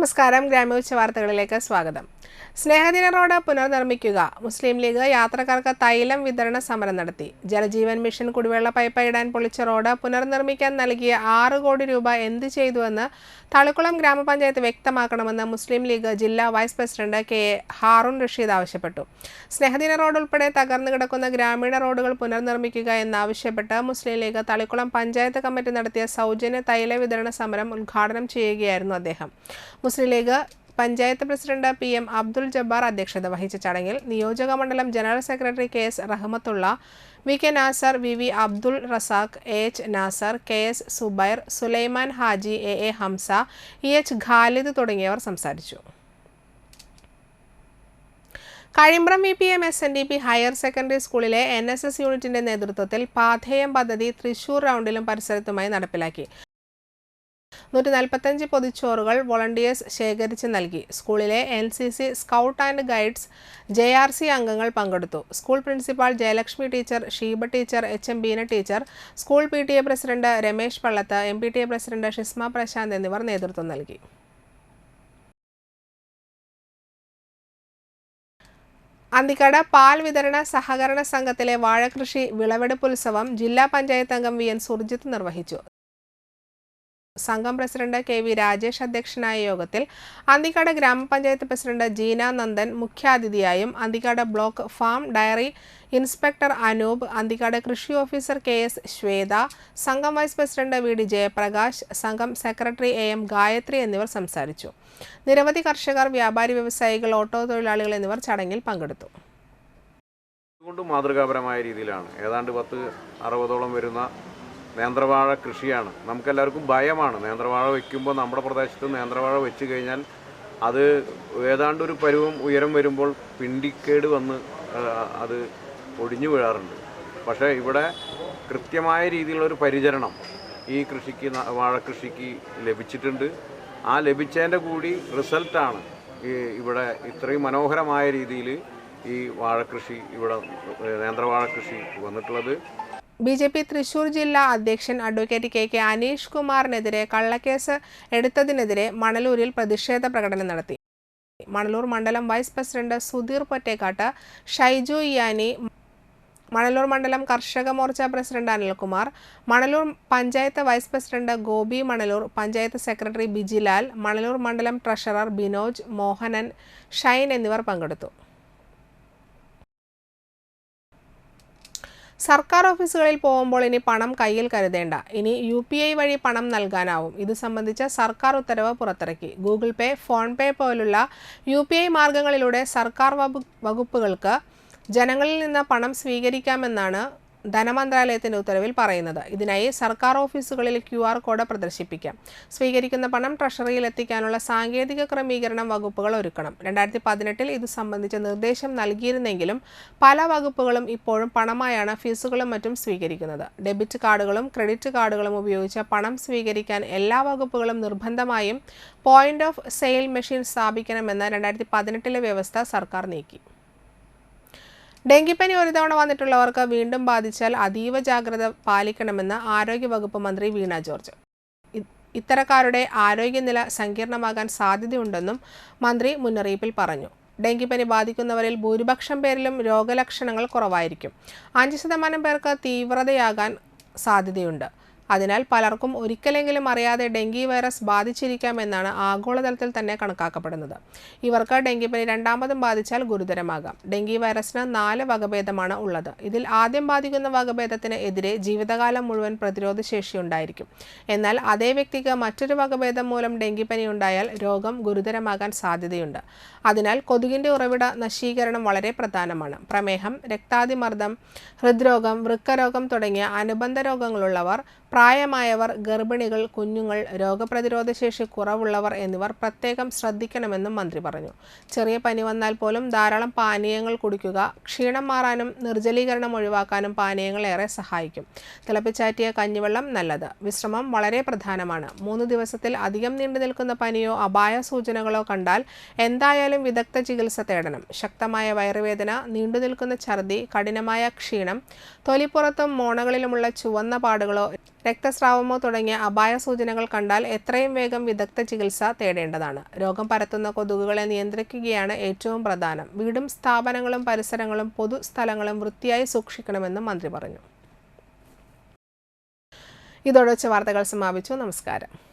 നമസ്കാരം. ഗ്രാമോച്ച വാർത്തകളിലേക്ക് സ്വാഗതം. സ്നേഹദിന റോഡ് പുനർനിർമ്മിക്കുക. മുസ്ലിം ലീഗ് യാത്രക്കാർക്ക് തൈലം വിതരണ സമരം നടത്തി. ജലജീവൻ മിഷൻ കുടിവെള്ള പൈപ്പ് ഇടാൻ പൊളിച്ച റോഡ് പുനർനിർമ്മിക്കാൻ നൽകിയ 6 കോടി രൂപ എന്ത് ചെയ്തുവെന്ന് തളിക്കുളം ഗ്രാമപഞ്ചായത്ത് വ്യക്തമാക്കണമെന്ന് മുസ്ലിം ലീഗ് ജില്ലാ vice president K Haroon Rashid ആവശ്യപ്പെട്ടു. സ്നേഹദിന റോഡ് ഉൾപ്പെടെ തകർന്നു കിടക്കുന്ന ഗ്രാമീണ റോഡുകൾ പുനർനിർമ്മിക്കുക എന്നാവശ്യപ്പെട്ട് മുസ്ലിം ലീഗ് തളിക്കുളം പഞ്ചായത്ത് കമ്മിറ്റി നടത്തിയ സൗജന്യ തൈല വിതരണ സമരം ഉദ്ഘാടനം ചെയ്യുകയായിരുന്നു അദ്ദേഹം. മുസ്ലിം ലീഗ് പഞ്ചായത്ത് പ്രസിഡന്റ് PM അബ്ദുൽ ജബ്ബാർ അധ്യക്ഷത വഹിച്ച ചടങ്ങിൽ നിയോജക മണ്ഡലം general secretary KS Rahmathulla, VK Nasar, VV Abdul Razak, AH Nasar, KS Zubair, Sulaiman Haji, AA Hamza, EH Khalid തുടങ്ങിയവർ സംസാരിച്ചു. Kazhimbram VPM SNDP higher secondary സ്കൂളിലെ NSS യൂണിറ്റിന്റെ നേതൃത്വത്തിൽ പാഥേയം പദ്ധതി തൃശൂർ റൗണ്ടിലും പരിസരത്തുമായി നടപ്പിലാക്കി. 145 പൊതിച്ചോറുകൾ വോളണ്ടിയേഴ്സ് ശേഖരിച്ച് നൽകി. സ്കൂളിലെ NCC, scout and guides, JRC അംഗങ്ങൾ പങ്കെടുത്തു. School principal Jayalakshmi teacher, Sheeba teacher, HM Beena teacher, school PTA president Ramesh Pallath, MPTA president Shisma Prashanth എന്നിവർ നേതൃത്വം നൽകി. അന്തിക്കാട് പാൽ വിതരണ സഹകരണ സംഘത്തിലെ വാഴകൃഷി വിളവെടുപ്പുത്സവം ജില്ലാ പഞ്ചായത്ത് അംഗം VN സുർജിത്ത് നിർവഹിച്ചു. സംഘം പ്രസിഡന്റ് KV രാജേഷ് അധ്യക്ഷനായ യോഗത്തിൽ അന്തിക്കാട് ഗ്രാമപഞ്ചായത്ത് പ്രസിഡന്റ് ജീന നന്ദൻ മുഖ്യാതിഥിയായും, Anthikad block farm dairy inspector Anoop, Anthikad കൃഷി ഓഫീസർ KS ശ്വേത, സംഘം വൈസ് പ്രസിഡന്റ് VD ജയപ്രകാശ്, സംഘം സെക്രട്ടറി AM ഗായത്രി എന്നിവർ സംസാരിച്ചു. നിരവധി കർഷകർ, വ്യാപാരി വ്യവസായികൾ, ഓട്ടോ തൊഴിലാളികൾ എന്നിവർ ചടങ്ങിൽ പങ്കെടുത്തു. മാതൃകാപരമായ രീതിയിലാണ് ഏതാണ്ട് 60-ഓളം വരുന്ന നേന്ത്രവാഴ കൃഷിയാണ്. നമുക്കെല്ലാവർക്കും ഭയമാണ്. നേന്ത്രവാഴ വയ്ക്കുമ്പോൾ നമ്മുടെ പ്രദേശത്ത് നേന്ത്രവാഴ വെച്ച് കഴിഞ്ഞാൽ അത് ഏതാണ്ട് ഒരു പരുവം ഉയരം വരുമ്പോൾ പിണ്ടിക്കേട് വന്ന് അത് ഒടിഞ്ഞു വീഴാറുണ്ട്. പക്ഷേ ഇവിടെ കൃത്യമായ രീതിയിലുള്ളൊരു പരിചരണം ഈ കൃഷിക്ക്, വാഴക്കൃഷിക്ക് ലഭിച്ചിട്ടുണ്ട്. ആ ലഭിച്ചതിൻ്റെ കൂടി റിസൾട്ടാണ് ഇവിടെ ഇത്രയും മനോഹരമായ രീതിയിൽ ഈ വാഴക്കൃഷി, ഇവിടെ നേന്ത്രവാഴ കൃഷി വന്നിട്ടുള്ളത്. BJP തൃശൂർ ജില്ലാ അധ്യക്ഷൻ അഡ്വക്കേറ്റ് KK അനീഷ് കുമാറിനെതിരെ കള്ളക്കേസ് എടുത്തതിനെതിരെ മണലൂരിൽ പ്രതിഷേധ പ്രകടനം നടത്തി. മണലൂർ മണ്ഡലം വൈസ് പ്രസിഡന്റ് സുധീർ പൊറ്റേക്കാട്ട്, ഷൈജു ഇയാനി, മണലൂർ മണ്ഡലം Karshaka Morcha president Anilkumar, Manalur panchayat vice president Gopi Manalur, panchayat secretary Bijilal, Manalur മണ്ഡലം ട്രഷറർ ബിനോജ്, മോഹനൻ, ഷൈൻ എന്നിവർ പങ്കെടുത്തു. സർക്കാർ ഓഫീസുകളിൽ പോകുമ്പോൾ ഇനി പണം കയ്യിൽ കരുതേണ്ട, ഇനി UPI വഴി പണം നൽകാനാവും. ഇത് സംബന്ധിച്ച സർക്കാർ ഉത്തരവ് പുറത്തിറക്കി. ഗൂഗിൾ പേ, ഫോൺ പേ പോലുള്ള UPI മാർഗങ്ങളിലൂടെ സർക്കാർ വകുപ്പുകൾക്ക് ജനങ്ങളിൽ നിന്ന് പണം സ്വീകരിക്കാമെന്നാണ് ധനമന്ത്രാലയത്തിൻ്റെ ഉത്തരവിൽ പറയുന്നത്. ഇതിനായി സർക്കാർ ഓഫീസുകളിൽ QR കോഡ് പ്രദർശിപ്പിക്കാം. സ്വീകരിക്കുന്ന പണം ട്രഷറിയിൽ എത്തിക്കാനുള്ള സാങ്കേതിക ക്രമീകരണം വകുപ്പുകൾ ഒരുക്കണം. 2018-ൽ ഇത് സംബന്ധിച്ച നിർദ്ദേശം നൽകിയിരുന്നെങ്കിലും പല വകുപ്പുകളും ഇപ്പോഴും പണമായാണ് ഫീസുകളും മറ്റും സ്വീകരിക്കുന്നത്. ഡെബിറ്റ് കാർഡുകളും ക്രെഡിറ്റ് കാർഡുകളും ഉപയോഗിച്ച് പണം സ്വീകരിക്കാൻ എല്ലാ വകുപ്പുകളും നിർബന്ധമായും പോയിന്റ് ഓഫ് സെയിൽ മെഷീൻ സ്ഥാപിക്കണമെന്ന 2018-ലെ വ്യവസ്ഥ സർക്കാർ നീക്കി. ഡെങ്കിപ്പനി ഒരു തവണ വന്നിട്ടുള്ളവർക്ക് വീണ്ടും ബാധിച്ചാൽ അതീവ ജാഗ്രത പാലിക്കണമെന്ന് ആരോഗ്യവകുപ്പ് മന്ത്രി വീണ ജോർജ്. ഇത്തരക്കാരുടെ ആരോഗ്യനില സങ്കീർണമാകാൻ സാധ്യതയുണ്ടെന്നും മന്ത്രി മുന്നറിയിപ്പിൽ പറഞ്ഞു. ഡെങ്കിപ്പനി ബാധിക്കുന്നവരിൽ ഭൂരിപക്ഷം പേരിലും രോഗലക്ഷണങ്ങൾ കുറവായിരിക്കും. 5% പേർക്ക് തീവ്രതയാകാൻ സാധ്യതയുണ്ട്. അതിനാൽ പലർക്കും ഒരിക്കലെങ്കിലും അറിയാതെ ഡെങ്കി വൈറസ് ബാധിച്ചിരിക്കാമെന്നാണ് ആഗോളതലത്തിൽ തന്നെ കണക്കാക്കപ്പെടുന്നത്. ഇവർക്ക് ഡെങ്കിപ്പനി രണ്ടാമതും ബാധിച്ചാൽ ഗുരുതരമാകാം. ഡെങ്കി വൈറസിന് 4 വകഭേദമാണ് ഉള്ളത്. ഇതിൽ ആദ്യം ബാധിക്കുന്ന വകഭേദത്തിന് എതിരെ ജീവിതകാലം മുഴുവൻ പ്രതിരോധ ശേഷി ഉണ്ടായിരിക്കും. എന്നാൽ അതേ വ്യക്തിക്ക് മറ്റൊരു വകഭേദം മൂലം ഡെങ്കിപ്പനി ഉണ്ടായാൽ രോഗം ഗുരുതരമാകാൻ സാധ്യതയുണ്ട്. അതിനാൽ കൊതുകിൻ്റെ ഉറവിട നശീകരണം വളരെ പ്രധാനമാണ്. പ്രമേഹം, രക്താതിമർദ്ദം, ഹൃദ്രോഗം, വൃക്കരോഗം തുടങ്ങിയ അനുബന്ധ രോഗങ്ങളുള്ളവർ, പ്രായമായവർ, ഗർഭിണികൾ, കുഞ്ഞുങ്ങൾ, രോഗപ്രതിരോധ ശേഷി കുറവുള്ളവർ എന്നിവർ പ്രത്യേകം ശ്രദ്ധിക്കണമെന്നും മന്ത്രി പറഞ്ഞു. ചെറിയ പനി വന്നാൽ പോലും ധാരാളം പാനീയങ്ങൾ കുടിക്കുക. ക്ഷീണം മാറാനും നിർജ്ജലീകരണം ഒഴിവാക്കാനും പാനീയങ്ങൾ ഏറെ സഹായിക്കും. തിളപ്പിച്ചാറ്റിയ കഞ്ഞിവെള്ളം നല്ലത്. വിശ്രമം വളരെ പ്രധാനമാണ്. 3 ദിവസത്തിൽ അധികം നീണ്ടു നിൽക്കുന്ന പനിയോ അപായ സൂചനകളോ കണ്ടാൽ എന്തായാലും വിദഗ്ധ ചികിത്സ തേടണം. ശക്തമായ വയറുവേദന, നീണ്ടു നിൽക്കുന്ന ഛർദി, കഠിനമായ ക്ഷീണം, തൊലിപ്പുറത്തും മോണകളിലുമുള്ള ചുവന്ന പാടുകളോ രക്തസ്രാവമോ തുടങ്ങിയ അപായ സൂചനകൾ കണ്ടാൽ എത്രയും വേഗം വിദഗ്ധ ചികിത്സ തേടേണ്ടതാണ്. രോഗം പരത്തുന്ന കൊതുകുകളെ നിയന്ത്രിക്കുകയാണ് ഏറ്റവും പ്രധാനം. വീടും സ്ഥാപനങ്ങളും പരിസരങ്ങളും പൊതുസ്ഥലങ്ങളും വൃത്തിയായി സൂക്ഷിക്കണമെന്നും മന്ത്രി പറഞ്ഞു. ഇതോടെ വാർത്തകൾ സമാപിച്ചു. നമസ്കാരം.